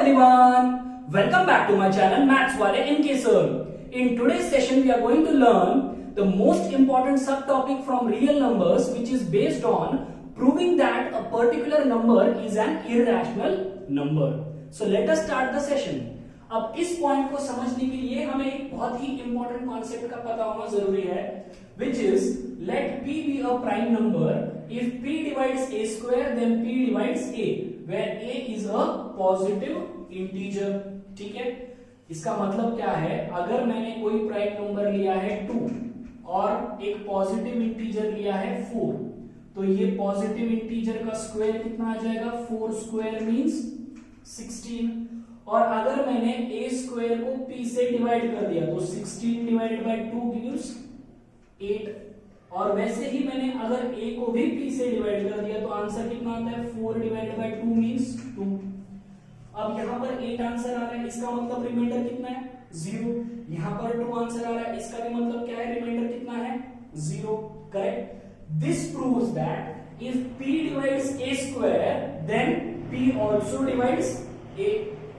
everyone, welcome back to my channel Maths Wale NK Sir. In today's session we are going to learn the most important subtopic from real numbers, which is based on proving that a particular number is an irrational number. So let us start the session. अब इस point को समझने के लिए हमें एक बहुत ही important concept का पता होना जरूरी है, which is let p be a prime number if p divides a square then p divides a, where a is a positive integer. ठीक है, इसका मतलब क्या है? अगर मैंने कोई प्राइम नंबर लिया है 2 और एक पॉजिटिव इंटीजर लिया है 4, तो ये पॉजिटिव इंटीजर का स्क्वायर कितना आ जाएगा? 4 स्क्वायर मींस 16। और अगर मैंने a स्क्वायर को p से डिवाइड कर दिया तो 16 डिवाइडेड बाय 2 गिव्स 8। और वैसे ही मैंने अगर a को भी p से डिवाइड कर दिया तो आंसर कितना आता है? 4 डिवाइडेड बाय 2 मींस 2। अब यहाँ पर 8 आंसर आ रहा है, इसका मतलब रिमाइंडर कितना है? 0। यहाँ पर 2 आंसर आ रहा है, इसका भी मतलब क्या है? रिमाइंडर कितना है? 0। Correct. This proves that if p divides a square then p also divides a।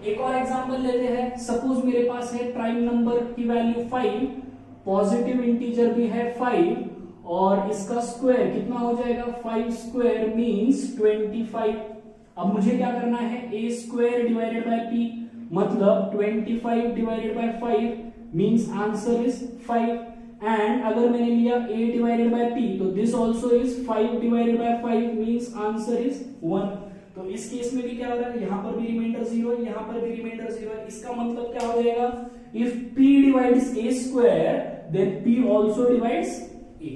एक और एग्जांपल लेते हैं। सपोज मेरे पास है प्राइम नंबर की वैल्यू 5, पॉजिटिव इंटीजर भी है 5 और इसका स्क्वायर कितना हो जाएगा? 5 स्क्वायर मींस 25। अब मुझे क्या करना है? a square divided by p, मतलब 25 divided by 5 means answer is 5। And अगर मैंने लिया a डिवाइडेड बाय p तो this also is 5 divided by 5 means answer is 1। तो इस केस में भी क्या हो रहा है? यहाँ पर भी रिमाइंडर 0 है, यहाँ पर भी रिमाइंडर 0 है। इसका मतलब क्या हो जाएगा? If p divides a square then p also divides a।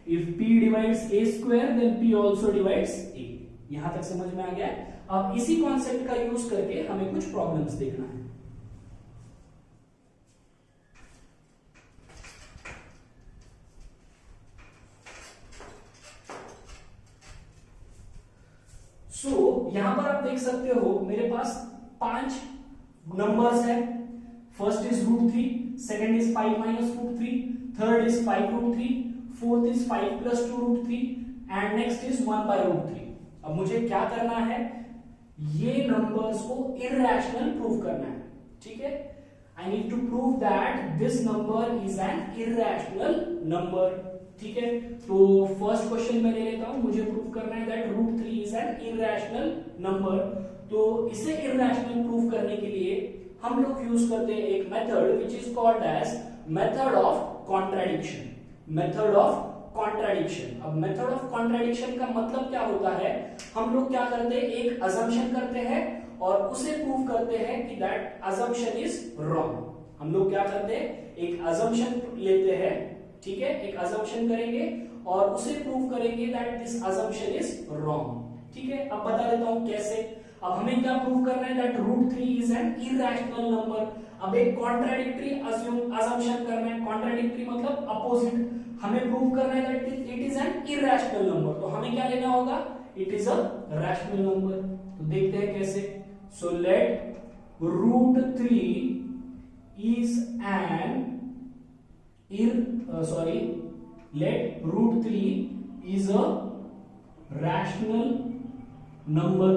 If p divides a square then p also divides a। यहां तक समझ में आ गया? अब इसी कॉन्सेप्ट का यूज करके हमें कुछ प्रॉब्लम्स देखना है। यहां पर आप देख सकते हो मेरे पास 5 नंबर्स है। First is √3, second is 5 minus √3, third is 5 √3, fourth is 5 plus 2 √3 and next is 1 by √3। अब मुझे क्या करना है? ये नंबर्स को इररेशनल प्रूव करना है। ठीक है, I need to prove that this number is an irrational number. ठीक है, तो फर्स्ट क्वेश्चन मैं ले लेता हूं। मुझे प्रूव करना है that √3 is an irrational number. तो इसे इररेशनल प्रूव करने के लिए हम लोग यूज करते हैं एक method which is called as method of contradiction. Method of contradiction. अब मेथड ऑफ कॉन्ट्राडिक्शन का मतलब क्या होता है? हम लोग क्या करते हैं? एक अजम्पशन करते हैं और उसे प्रूव करते हैं कि दैट अजम्पशन इज रॉन्ग। हम लोग क्या करते हैं? एक अजम्पशन लेते हैं, ठीक है, एक अजम्पशन करेंगे और उसे प्रूव करेंगे that this assumption is wrong. ठीक है, अब बता देता हूं कैसे। अब हमें क्या प्रूव करना है? That √3 is an irrational number. अब एक कॉन्ट्राडिक्टरी अजम्पशन करना है। कॉन्ट्राडिक्टरी मतलब अपोजिट। हमें प्रूव करना है that it is an irrational number. तो हमें क्या लेना होगा? It is a rational number. तो देखते हैं कैसे। So let √3 is N let √3 is a rational number।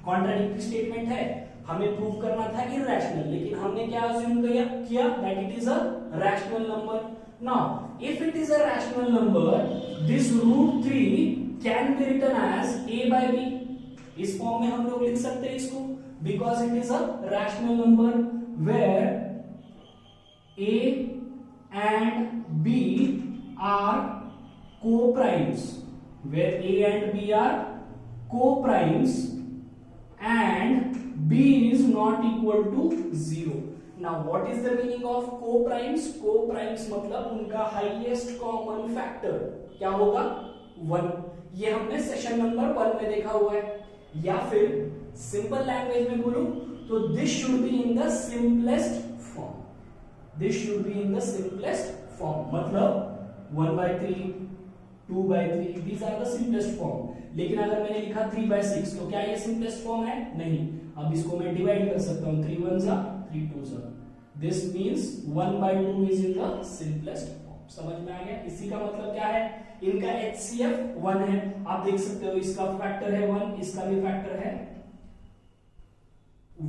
Contradictory statement है, हमें प्रूव करना था इररेशनल, लेकिन हमने क्या अज्यूम किया that it is a rational number. Now if it is a rational number this √3 can be written as a by b। इस form में हम लोग लिख सकते हैं इसको, because it is a rational number where a and b are co-primes, where a and b are co-primes and b is not equal to 0। now what is the meaning of co-primes? co-primes मतलब उनका highest common factor क्या होगा? 1। ये हमने session number 1 में देखा हुआ है। या फिर सिंपल लैंग्वेज में बोलूं तो this should be in the simplest form. This should be in the simplest form, मतलब 1/3, 2/3, these are the simplest form। लेकिन अगर मैंने लिखा 3/6 तो क्या ये simplest form है? नहीं। अब इसको मैं डिवाइड कर सकता हूँ, 3 1s are 3 2s are। This means 1/2 is in the simplest form। समझ में आ गया? इसी का मतलब क्या है? इनका HCF 1 है। आप देख सकते हो इसका फैक्टर है 1, इसका भी फैक्टर है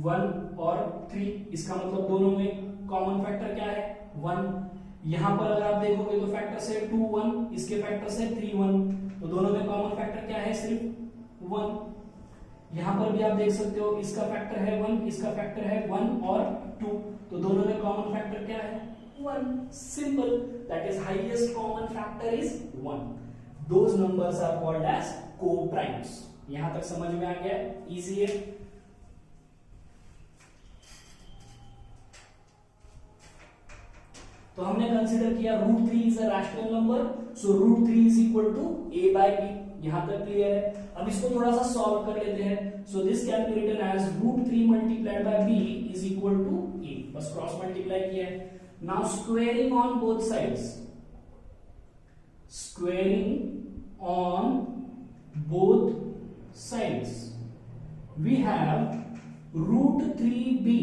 1 और 3, इसका मतलब दोनों में कॉमन फैक्टर क्या है 1। यहां पर अगर आप देखोगे तो फैक्टर्स है 2 1, इसके फैक्टर्स है 3 1, तो दोनों में कॉमन फैक्टर क्या है सिर्फ 1। यहां पर भी आप देख सकते हो इसका फैक्टर है 1, इसका फैक्टर है 1 और 2, तो दोनों में कॉमन फैक्टर क्या है 1। Simple, that is highest common factor is 1। Those numbers are called as co-primes. यहां तक समझ में आ गया, इजी है। तो हमने कंसीडर किया √3 is a rational number, so √3 is equal to a by b। यहां तक क्लियर है। अब इसको थोड़ा सा सॉल्व कर लेते हैं। So this can be written as √3 multiplied by b is equal to a, बस क्रॉस मल्टीप्लाई किया है। Now squaring on both sides, squaring on both sides, we have √3b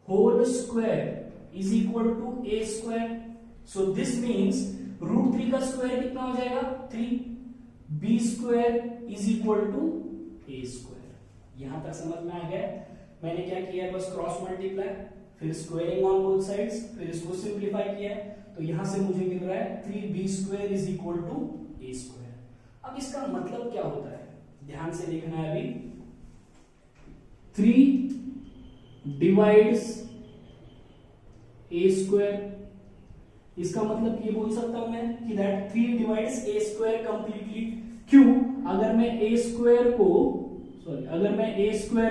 whole square is equal to a square. So this means √3 का square कितना हो जाएगा 3, b square is equal to a square। यहां तक समझ में आ गया। मैंने क्या किया, बस क्रॉस मल्टीप्लाई, फिर स्क्वेयरिंग ऑन बोथ साइड्स, फिर इसको सिंप्लीफाई किया है, तो यहां से मुझे मिल रहा है 3b square is equal to a square। अब इसका मतलब क्या होता है, ध्यान से देखना है। अभी 3 डिवाइड्स a स्क्वायर, इसका मतलब ये बोल सकता हूं मैं कि that 3 divides a square completely. क्यों, अगर मैं a स्क्वायर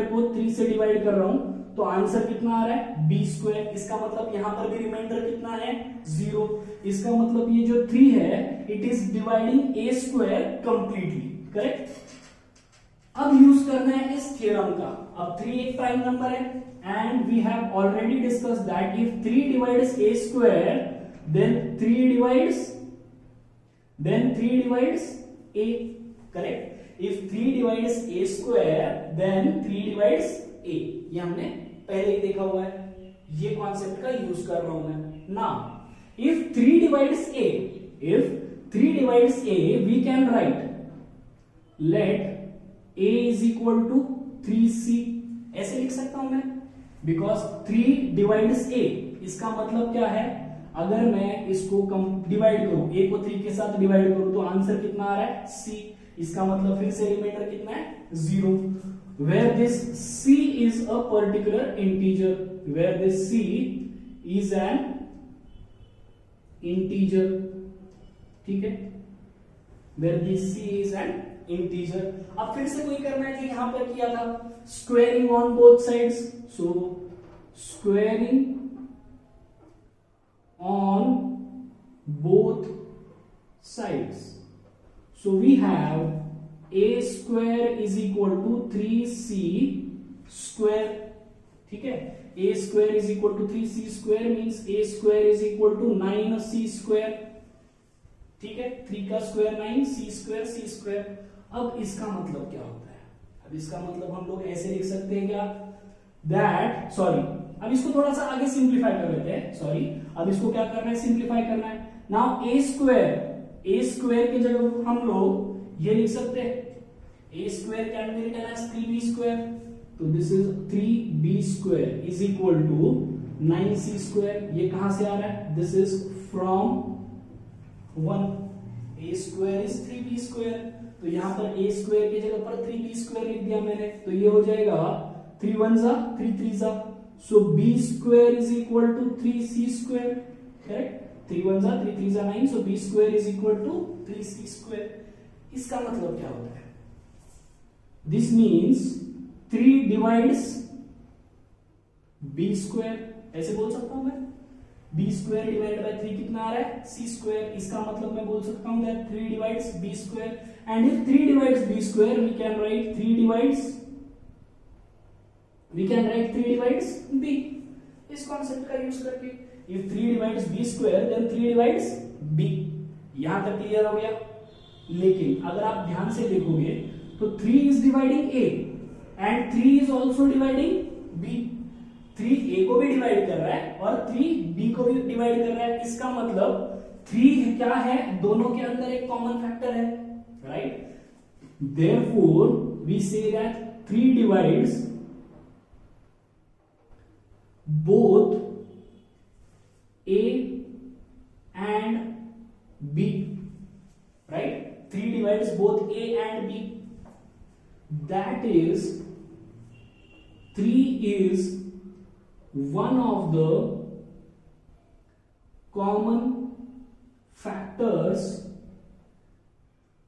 को 3 से डिवाइड कर रहा हूं तो आंसर कितना आ रहा है b स्क्वायर। इसका मतलब यहां पर भी रिमाइंडर कितना है 0। इसका मतलब ये जो 3 है it is dividing a square completely, correct. अब यूज करना है इस थ्योरम का। अब 3 एक प्राइम नंबर है and we have already discussed that if 3 divides a square then 3 divides a, correct। if 3 divides a square then 3 divides a, ये हमने पहले ही देखा हुआ है, ये कॉन्सेप्ट का यूज कर रहा हूं मैं। Now if 3 divides a we can write let a is equal to 3c, ऐसे लिख सकता हूं मैं, बिकॉज 3 डिवाइड्स a, इसका मतलब क्या है, अगर मैं इसको डिवाइड करूं, a को 3 के साथ डिवाइड करूं तो आंसर कितना आ रहा है c। इसका मतलब फिर से रिमाइंडर कितना है 0, where this c is a particular integer, where this c is an integer, ठीक है, where this c is an integer। अब फिर से कोई करना है जो यहां पर किया था, squaring on both sides, so squaring on both sides, so we have a square is equal to 3c square, ठीक है। a square is equal to 3c square means a square is equal to 9c square, ठीक है। 3 का square 9, c square। अब इसका मतलब क्या होता है, अब इसका मतलब हम लोग ऐसे लिख सकते हैं क्या, दैट अब इसको थोड़ा सा आगे सिंप्लीफाई कर लेते हैं। अब इसको क्या करना है, सिंप्लीफाई करना है। नाउ a स्क्वायर की जगह हम लोग ये लिख सकते हैं, a square can be written as 3b square, तो this is 3b square is equal to 9c square. ये कहां से आ रहा है, this is from 1, a square is 3b square, तो यहां पर a स्क्वायर की जगह पर 3b स्क्वायर लिख दिया मैंने, तो ये हो जाएगा 3 1 जा 3 3 जा, so b square is equal to 3c square, correct। 3 1 जा 3 3 जा 9, so b square is equal to 3c square। इसका मतलब क्या होता है, this means 3 divides b square, ऐसे बोल सकता हूं मैं, b square divided by 3 कितना आ रहा है c square। इसका मतलब मैं बोल सकता हूं that 3 divides b square, and if 3 divides b square we can write 3 divides b, इस कॉन्सेप्ट का यूज करके। if 3 divides b square then 3 divides b। यहां तक क्लियर हो गया। लेकिन अगर आप ध्यान से देखोगे तो 3 is dividing a and 3 is also dividing b। 3 a को भी डिवाइड कर रहा है और 3 b को भी डिवाइड कर रहा है। इसका मतलब 3 क्या है, दोनों के अंदर एक कॉमन फैक्टर है, right. therefore we say that 3 divides both a and b, right? 3 divides both a and b, that is 3 is one of the common factors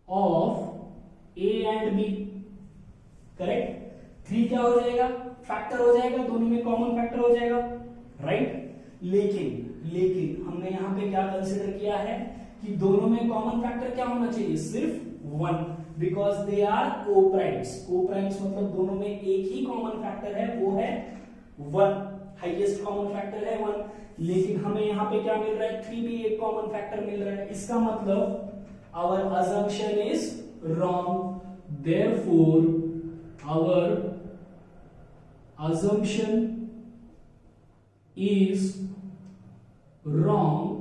of a and b, correct? 3 क्या हो जाएगा? Factor हो जाएगा, दोनों में common factor हो जाएगा, right? लेकिन हमने यहां पे क्या कंसीडर किया है कि दोनों में कॉमन फैक्टर क्या होना चाहिए? सिर्फ 1, because they are coprimes. Coprimes मतलब दोनों में एक ही कॉमन फैक्टर है, वो है 1, हाईएस्ट कॉमन फैक्टर है 1। लेकिन हमें यहां पे क्या मिल रहा है? 3 भी एक कॉमन फैक्टर मिल रहा है। इसका मतलब our assumption is wrong, therefore our assumption is wrong,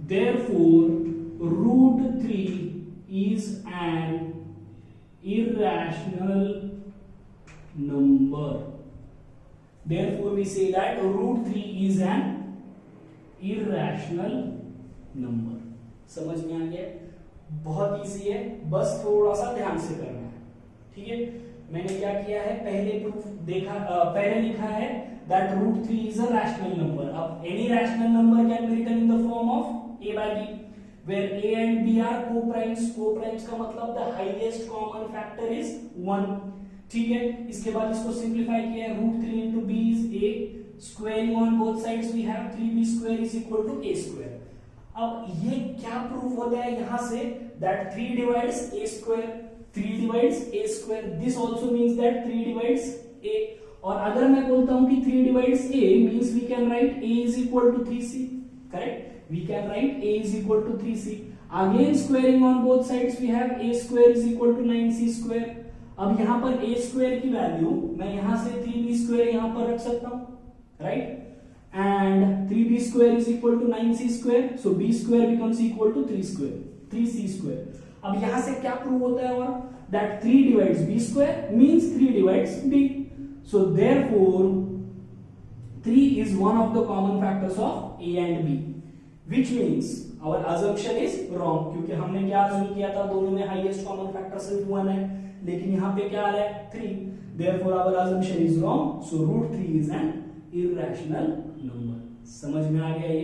therefore root 3 is an irrational number. Therefore we say that root 3 is an irrational number. समझ में आ गया? बहुत इजी है, बस थोड़ा सा ध्यान से करना है, ठीक है? मैंने क्या किया है, पहले प्रूफ देखा, पहले लिखा है that root 3 is a rational number. अब any rational number can be written in the form of a by b, where a and b are co-primes. Co-primes का मतलब the highest common factor is 1, ठीक है? इसके बाद इसको simplify किया है, root 3 into b is a, squaring on both sides we have 3b square is equal to a square. अब ये क्या प्रूफ होता है यहां से? that 3 divides a square, 3 divides a square, this also means that 3 divides a. और अगर मैं बोलता हूं कि 3 divides a means we can write a is equal to 3c, correct? We can write a is equal to 3c. Again squaring on both sides we have a square is equal to 9c square. अब यहां पर a square की value मैं यहां से 3b square यहां पर रख सकता हूं, right? And 3b square is equal to 9c square, so b square becomes equal to 3c square. अब यहां से क्या प्रूव होता है? और that 3 divides b square means 3 divides b, so therefore 3 is one of the common factors of a and b, which means our assumption is wrong, क्योंकि हमने क्या assume किया था? दोनों में highest common factor सिर्फ 1 है, लेकिन यहाँ पे क्या आ रहा है? 3, therefore our assumption is wrong, so root 3 is an irrational number. समझ में आ गया ये?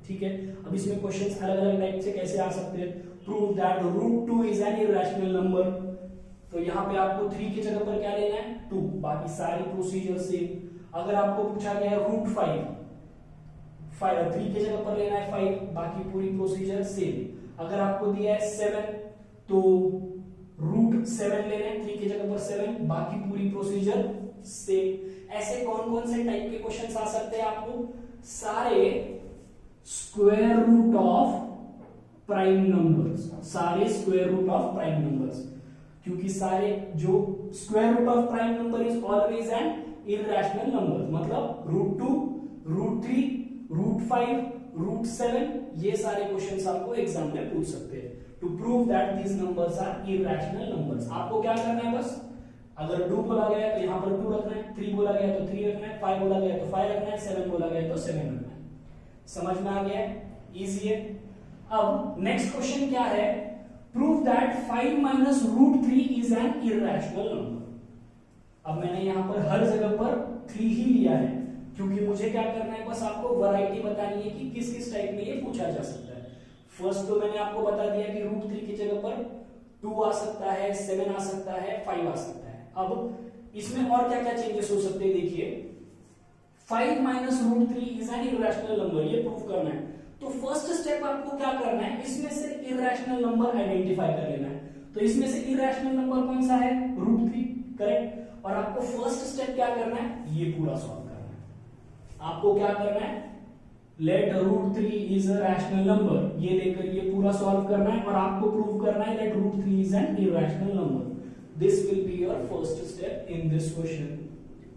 ठीक है? अब इसमें क्वेश्चंस अलग अलग टाइप से कैसे आ सकते हैं? Prove that root 2 is an irrational number. तो यहाँ पे आपको 3 की जगह पर क्या लेना है? 2, बाकी सारी प्रोसीजर सेम। अगर आपको पूछा गया है रूट 5, 3 की जगह पर लेना है 5, बाकी पूरी प्रोसीजर सेम। अगर आपको दिया है 7 तो रूट 7 लेना है, 3 की जगह पर 7, बाकी पूरी प्रोसीजर सेम। ऐसे कौन कौन से टाइप के क्वेश्चंस आ सकते हैं आपको? सारे square root of prime numbers, सारे square root of prime numbers, क्योंकि सारे जो square root of prime number is always an irrational number, मतलब रूट 2, रूट 3, रूट 5, रूट 7, ये सारे क्वेश्चंस आपको एग्जाम में पूछ सकते हैं। To prove that these numbers are irrational numbers, आपको क्या करना है? बस अगर 2 बोला गया है तो यहाँ पर 2 रखना है, 3 बोला गया तो 3 रखना है, 5 बोला गया तो 5 रखना है, 7 बोला गया तो 7 रखना है। समझ में आ गया है? इजी है। अब नेक्स्ट क्वेश्चन क्या है? Prove that 5 minus root 3 is an irrational number. अब मैंने यहाँ पर हर जगह पर 3 ही लिया है, क्योंकि मुझे क्या करना है? बस आपको वैरायटी बतानी है कि किस किस टाइप में ये पूछा जा सकता है। फर्स्ट तो मैंने आपको बता दिया कि रूट 3 की जगह पर 2 आ सकता है, 7 आ सकता है, 5 आ सकता है। अब इसमें और क्या क्या चेंजेस हो सकते हैं? देखिए, 5 minus root 3 is an irrational number, ये प्रूव करना है। तो फर्स्ट स्टेप आपको क्या करना है? इसमें से इरैशनल नंबर आइडेंटिफाई कर लेना है। तो इसमें से इरैशनल नंबर कौन सा है? Root 3, correct? और आपको फर्स्ट स्टेप क्या करना है? ये पूरा सॉल्व करना है। आपको क्या करना है? Let root 3 is a rational number, ये लेकर ये पूरा सॉल्व करना है, और आपको प्रूव करना है let root 3 is an irrational number. This will be your first step in this question,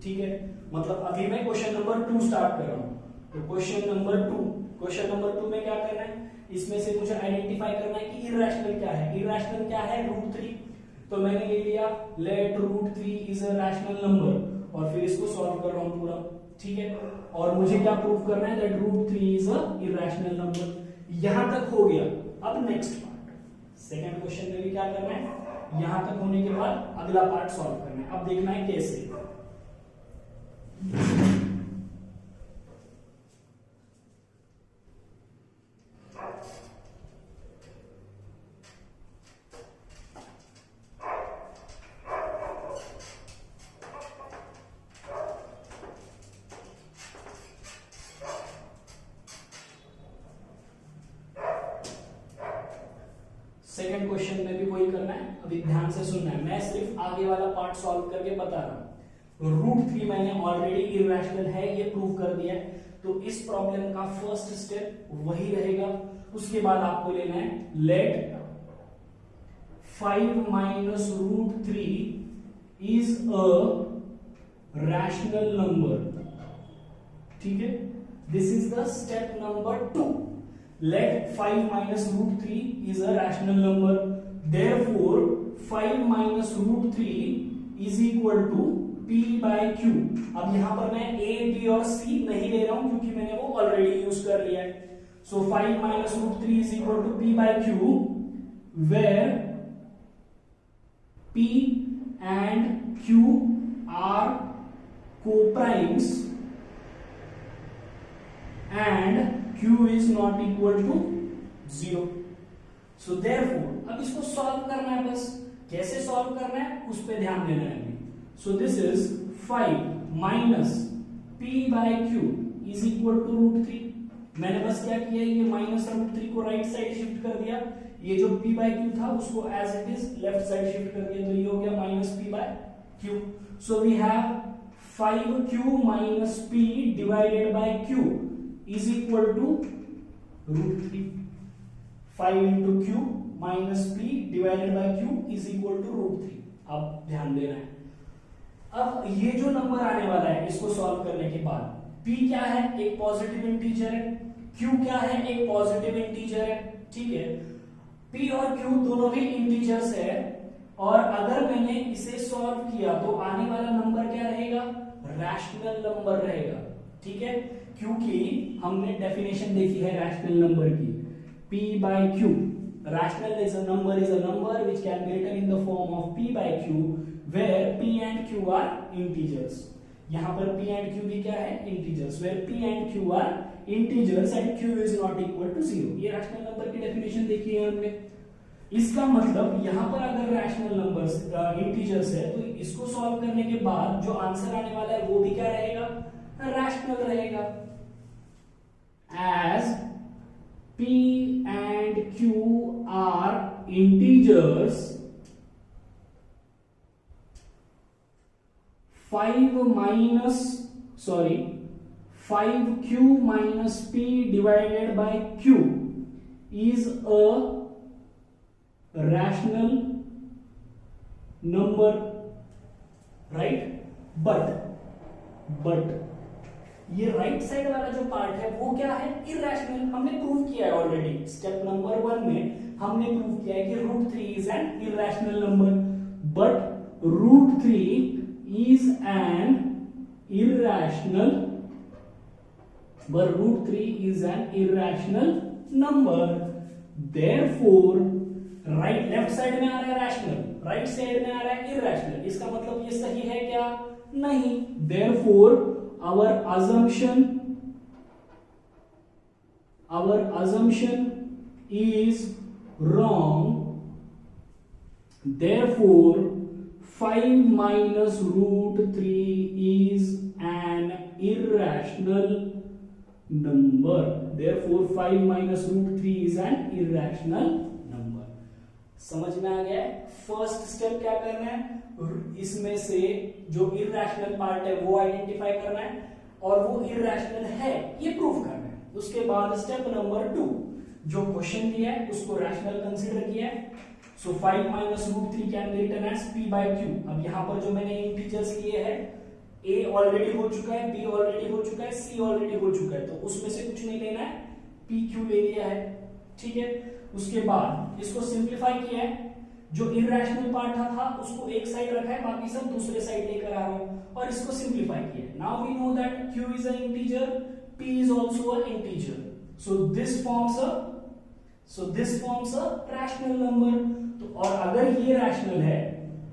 ठीक है? मतलब अभी मैं क्वेश्चन नंबर 2 स्टार्ट कर रहा हूं। तो क्वेश्चन नंबर 2 में क्या करना है? इसमें से मुझे आइडेंटिफाई करना है कि इरैशनल क्या है। इरैशनल क्या है? रूट 3। तो मैंने ले लिया let root 3 is a rational number, और फिर इसको सॉल्व कर रहा हूं पूरा, ठीक है। और मुझे क्या प्रूव करना है, that √3 is a irrational number. यहां तक हो गया। अब नेक्स्ट पार्ट, सेकंड क्वेश्चन में भी क्या करना है, यहां तक होने के बाद अगला पार्ट सॉल्व करना है। अब देखना है कैसे। सेकंड क्वेश्चन में भी वही करना है, अभी ध्यान से सुनना है, मैं सिर्फ आगे वाला पार्ट सॉल्व करके बता रहा हूं। √3 मैंने ऑलरेडी इरेशनल है ये प्रूव कर दिया है, तो इस प्रॉब्लम का फर्स्ट स्टेप वही रहेगा। उसके बाद आपको लेना है let 5 minus √3 is a rational number, ठीक है। This is the step number 2। Let 5 minus √3 is a rational number. Therefore, 5 minus √3 is equal to P by Q. अब यहां पर मैं A, B और C नहीं ले रहा हूं क्योंकि मैंने वो ऑलरेडी यूज कर लिया है। So 5 minus √3 is equal to P by Q, where P and Q are co-primes and Q is not equal to 0. So therefore, अब इसको सॉल्व करना है, बस कैसे सॉल्व करना है उस पे ध्यान देना है अभी। So this is 5 minus P by Q is equal to √3। मैंने बस क्या किया, ये माइनस √3 को राइट साइड शिफ्ट कर दिया, ये जो P by Q था उसको as it is left side shift कर दिया, तो ये हो गया minus P by Q। So we have 5Q minus P divided by Q is equal to √3। 5 into Q minus P divided by Q is equal to √3। अब ध्यान देना है, अब ये जो नंबर आने वाला है इसको सॉल्व करने के बाद P क्या है, एक पॉजिटिव इंटीजर है, Q क्या है, एक पॉजिटिव इंटीजर है, ठीक है। P और Q दोनों भी इंटीजर्स है, और अगर मैंने इसे सॉल्व किया तो आने वाला नंबर क्या रहेगा, रैशनल नंबर रहेगा, ठीक है। क्योंकि हमने डेफिनेशन देखी है रैशनल नंबर की, P by Q, rational is a number which can be written in the form of P by Q, where P and Q are integers। यहाँ पर P and Q भी क्या है, integers, where P and Q are integers and Q is not equal to 0। ये rational number की definition देखी है हमने। इसका मतलब यहाँ पर अगर रैशनल नंबर्स इंटीजर्स है तो इसको सॉल्व करने के बाद जो आंसर आने वाला है वो भी क्या रहेगा, रैशनल रहेगा। As P and Q are integers, 5Q minus P divided by Q is a rational number, right? But ये राइट साइड वाला जो पार्ट है वो क्या है, इरेशनल। हमने प्रूव किया है ऑलरेडी, स्टेप नंबर 1 में हमने प्रूव किया है कि √3 is an irrational number, but √3 is an irrational number. Therefore right, left side में आ रहा है रैशनल, राइट साइड में आ रहा है इरेशनल, इसका मतलब ये सही है क्या, नहीं। Therefore our assumption is wrong। Therefore 5 minus √3 is an irrational number। Therefore 5 minus √3 is an irrational number। समझ में आ गया है। फर्स्ट स्टेप क्या करना है, इसमें से जो इरेशनल पार्ट है वो आइडेंटिफाई करना है और वो इरेशनल है ये प्रूव करना है। उसके बाद स्टेप नंबर 2, जो क्वेश्चन दिया है उसको रैशनल कंसीडर किया है। So 5 minus √3 can be written as P by Q। अब यहां पर जो मैंने इंटीजर्स लिए हैं, A ऑलरेडी हो चुका है, B ऑलरेडी हो चुका है, C ऑलरेडी हो चुका है, तो उसमें से कुछ नहीं लेना है, PQ ले लिया है, ठीक है। उसके बाद इसको सिंप्लीफाई किया है, जो इरेशनल पार्ट था उसको एक साइड रखा है, बाकी सब दूसरे साइड लेकर आ रहा हूं और इसको सिंप्लीफाई किया। Now we know that q is a integer, p is also a integer, so this forms a rational number. तो और अगर ये रैशनल है,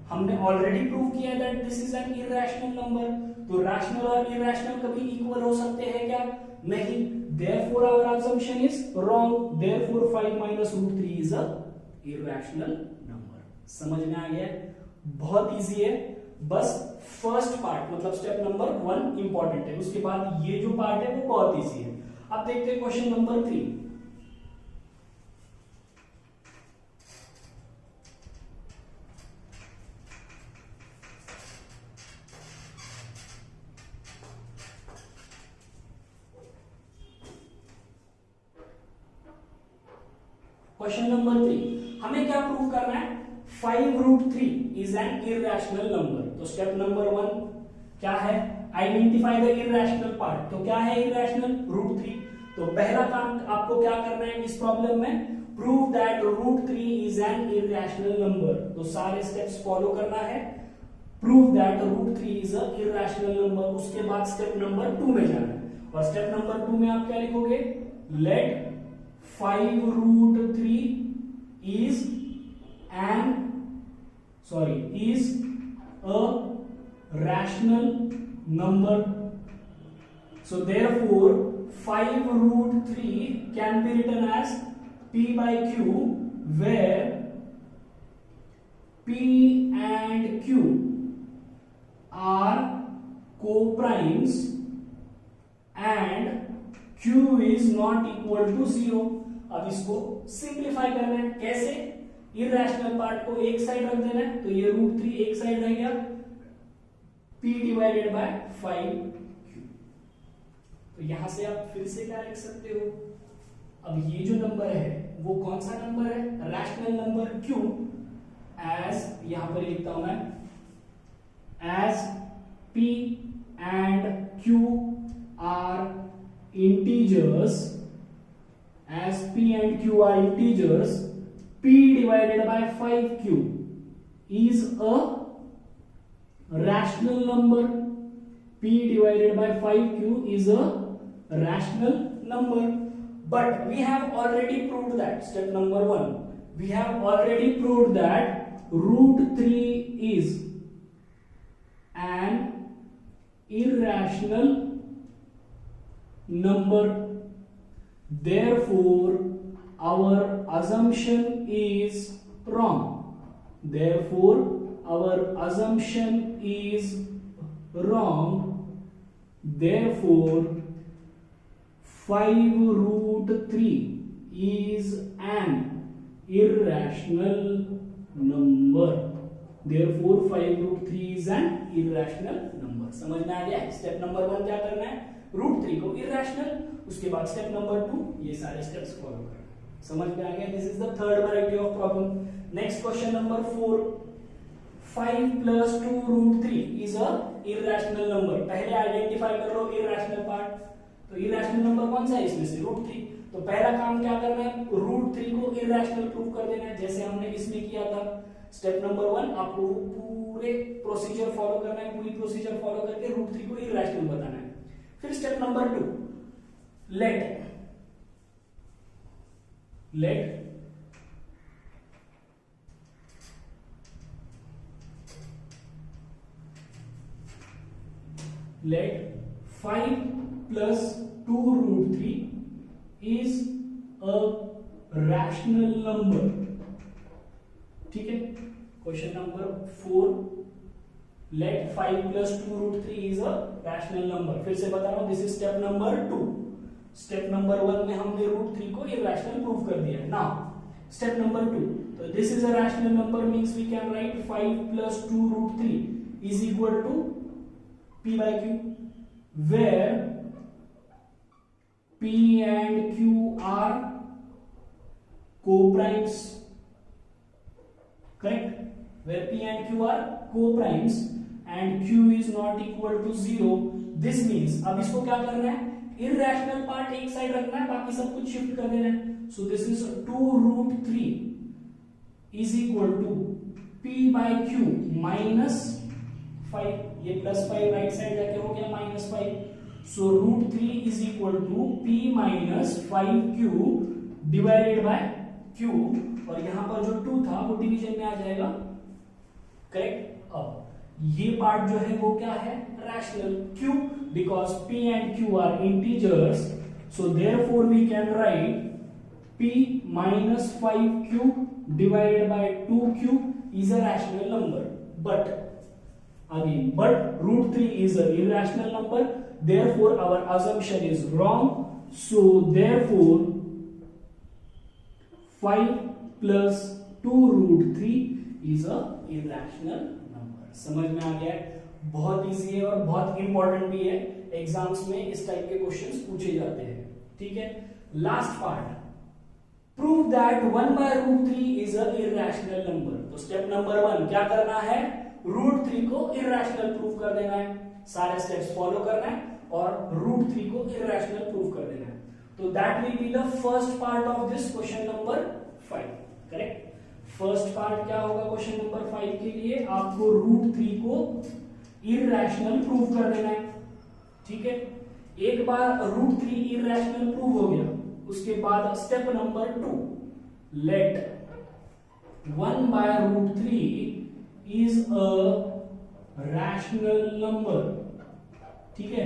हमने ऑलरेडी प्रूव किया that this is an irrational number, तो रैशनल और इरेशनल कभी इक्वल हो सकते हैं क्या? नहीं। therefore our assumption is wrong, therefore 5 minus root 3 is a irrational number। समझ में आ गया? बहुत इजी है, बस फर्स्ट पार्ट मतलब स्टेप नंबर 1 इंपॉर्टेंट है, उसके बाद ये जो पार्ट है वो बहुत इजी है। अब देखते हैं क्वेश्चन नंबर 3। क्वेश्चन नंबर 3, हमें क्या प्रूव करना है? 5 रूट 3 इज एन इरेशनल नंबर। तो स्टेप नंबर 1 क्या है? Identify the irrational part. तो क्या है इरेशनल? रूट 3। तो पहला काम आपको क्या करना है इस प्रॉब्लम में? Prove that root 3 is an irrational number. तो सारे स्टेप्स फॉलो करना है, prove that root 3 is a irrational number. उसके बाद स्टेप नंबर 2 में जाना है, और स्टेप नंबर 2 में आप क्या लिखोगे? Let 5 root 3 is a rational number. So therefore 5 root 3 can be written as p by q, where p and q are co-primes and q is not equal to 0। अब इसको सिंप्लीफाई करना है, कैसे? Irrational part को एक side रख देना है, तो ये रूट 3 एक साइड रह गया, p डिवाइडेड बाय 5q। तो यहां से आप फिर से क्या लिख सकते हो? अब ये जो नंबर है वो कौन सा नंबर है? रैशनल नंबर q, एज यहां पर लिखता हूं मैं, as p and q are integers, as p and q are integers, p divided by 5q is a rational number। p divided by 5q is a rational number, but we have already proved that, step number 1, we have already proved that root 3 is an irrational number, therefore our assumption is wrong, therefore our assumption is wrong, therefore 5 root 3 is an irrational number, therefore 5 root 3 is an irrational number। समझ में आ गया? Step number 1 क्या करना है? Root 3 को irrational, उसके बाद step number 2 ये सारे स्टेप्स फॉलो करना। समझ में आ गया? This is the third variety of problem. Next question number 4, 5 plus 2 root 3 is a irrational number। पहले आइडेंटिफाई कर लो इरेशनल पार्ट। तो इरेशनल नंबर कौन सा है इसमें से? रूट 3। तो पहला काम क्या करना है? रूट 3 को इरेशनल प्रूव कर देना है, जैसे हमने इसमें किया था। स्टेप नंबर 1 आपको पूरे प्रोसीजर फॉलो करना है, पूरी प्रोसीजर फॉलो करके रूट 3 को इरेशनल बताना है। फिर step number 2, let let 5 plus 2 root 3 is a rational number। ठीक है, question number 4, let 5 plus 2 root 3 is a rational number। फिर से बता रहा हूं, this is step number 2। Step number 1 में हमने रूट 3 को इरेशनल प्रूव कर दिया है। नाउ स्टेप नंबर 2, तो this is a rational number means we can write 5 plus 2 root 3 is equal to p by q, where p and q are co-primes, correct? Where p and q are co-primes and q is not equal to 0। this means अब इसको क्या करना है? Irrational part एक side रखना है, बाकी सब कुछ शिफ्ट कर देना है। So this is 2 root 3 is equal to p by Q minus 5, ये +5 राइट साइड जाके हो गया -5, so √3 is equal to p minus 5q divided by q, और यहां पर जो 2 था वो डिवीजन में आ जाएगा, करेक्ट। अब ये पार्ट जो है वो क्या है, रैशनल, क्यों, because p and q are integers, so therefore we can write p minus 5q divided by 2q is a rational number, but √3 is an irrational number, therefore our assumption is wrong, so therefore 5 plus 2√3 is a irrational number। समझ में आ गया है, बहुत easy है और बहुत important भी है, एग्जाम्स में इस टाइप के क्वेश्चंस पूछे जाते हैं, ठीक है। Last part, prove that 1/√3 is a irrational number. तो स्टेप नंबर 1 क्या करना है, √3 को इरैशनल प्रूव कर देना है, सारे स्टेप्स फॉलो करना है और √3 को इरैशनल प्रूव कर देना है। तो that will be the first part of this question number 5, correct. First part क्या होगा क्वेश्चन नंबर 5 के लिए, आपको √3 को इरैशनल प्रूव कर देना है, ठीक है। एक बार √3 इरैशनल प्रूव हो गया, उसके बाद step number 2, let 1/√3 is a rational number, ठीक है।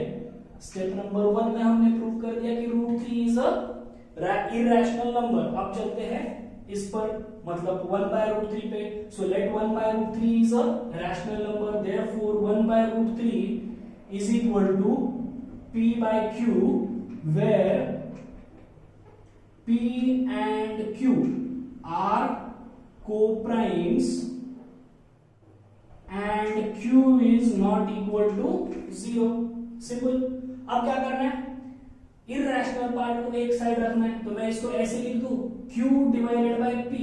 स्टेप नंबर 1 में हमने प्रूव कर दिया कि √3 इज अ इरैशनल नंबर। अब चलते हैं इस पर, मतलब 1/√3 पे, so let 1/√3 is a rational number, therefore 1/√3 is equal to p by q, where p and q are co-primes and q is not equal to 0, simple. अब क्या करना है, इरैशनल पार्ट को एक साइड रखना है, तो मैं इसको ऐसे लिख दूं, q divided by p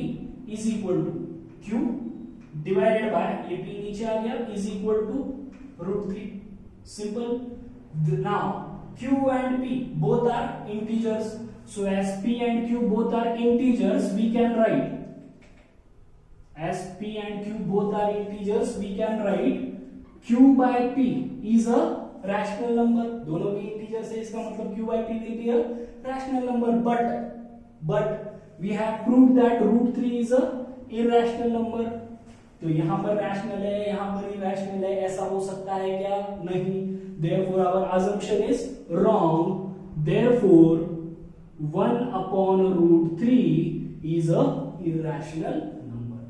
is equal to q divided by, ये p नीचे आ गया, is equal to √3, simple. Now q and p both are integers, so as p and q both are integers, we can write, as p and q both are integers, we can write q by p is a rational number। दोनों भी integers है, इसका मतलब q by p will be a rational number, but we have proved that √3 is a irrational number। तो यहां पर rational है, यहां पर इरैशनल है, ऐसा हो सकता है क्या, नहीं। Therefore our assumption is wrong, therefore 1/√3 is a irrational number।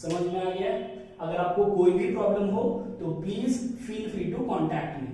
समझ में आ गया। अगर आपको कोई भी प्रॉब्लम हो तो please feel free to contact me.